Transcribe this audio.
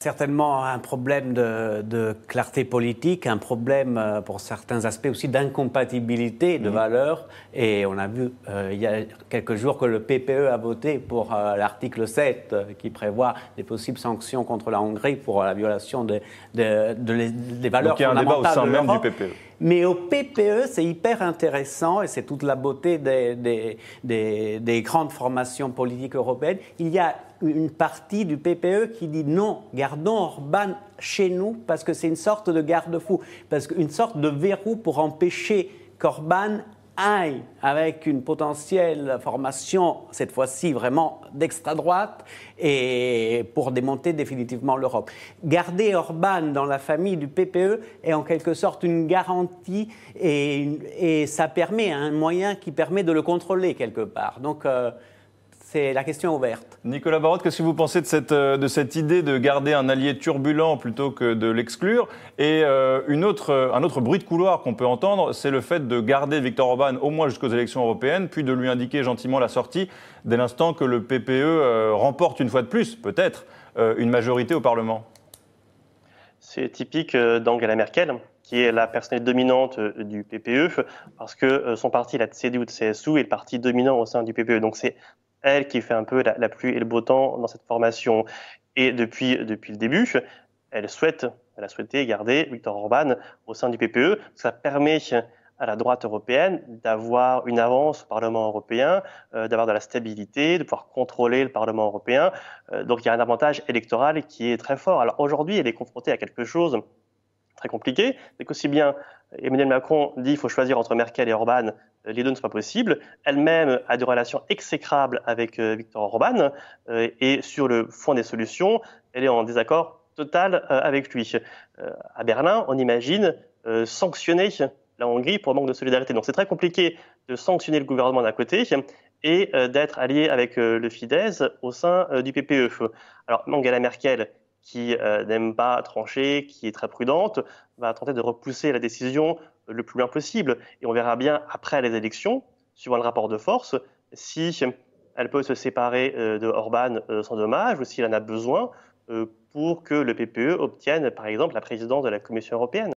Certainement un problème de clarté politique, un problème pour certains aspects aussi d'incompatibilité de valeurs. Et on a vu il y a quelques jours que le PPE a voté pour l'article 7 qui prévoit des possibles sanctions contre la Hongrie pour la violation des valeurs fondamentales. Donc il y a un débat au sein même du PPE. Mais au PPE, c'est hyper intéressant et c'est toute la beauté des grandes formations politiques européennes. Il y a une partie du PPE qui dit non, gardons Orban chez nous parce que c'est une sorte de garde-fou, parce qu'une sorte de verrou pour empêcher qu'Orban aille avec une potentielle formation, cette fois-ci vraiment d'extrême-droite, et pour démonter définitivement l'Europe. Garder Orban dans la famille du PPE est en quelque sorte une garantie et ça permet un moyen qui permet de le contrôler quelque part. Donc, c'est la question ouverte. Nicolas Barotte, qu'est-ce que vous pensez de cette idée de garder un allié turbulent plutôt que de l'exclure? Et un autre bruit de couloir qu'on peut entendre, c'est le fait de garder Viktor Orban au moins jusqu'aux élections européennes, puis de lui indiquer gentiment la sortie dès l'instant que le PPE remporte une fois de plus, peut-être, une majorité au Parlement. C'est typique d'Angela Merkel, qui est la personnalité dominante du PPE, parce que son parti, la CDU-CSU, est le parti dominant au sein du PPE. Donc c'est elle qui fait un peu la pluie et le beau temps dans cette formation. Et depuis le début, elle a souhaité garder Viktor Orban au sein du PPE. Ça permet à la droite européenne d'avoir une avance au Parlement européen, d'avoir de la stabilité, de pouvoir contrôler le Parlement européen. Donc il y a un avantage électoral qui est très fort. Alors aujourd'hui, elle est confrontée à quelque chose très compliqué, c'est qu'aussi bien Emmanuel Macron dit qu'il faut choisir entre Merkel et Orban, les deux ne sont pas possibles. Elle-même a des relations exécrables avec Viktor Orban et sur le fond des solutions, elle est en désaccord total avec lui. À Berlin, on imagine sanctionner la Hongrie pour manque de solidarité. Donc c'est très compliqué de sanctionner le gouvernement d'un côté et d'être allié avec le Fidesz au sein du PPE. Alors Angela Merkel, qui n'aime pas trancher, qui est très prudente, va tenter de repousser la décision le plus loin possible. Et on verra bien après les élections, suivant le rapport de force, si elle peut se séparer de Orban sans dommage ou si elle en a besoin pour que le PPE obtienne, par exemple, la présidence de la Commission européenne.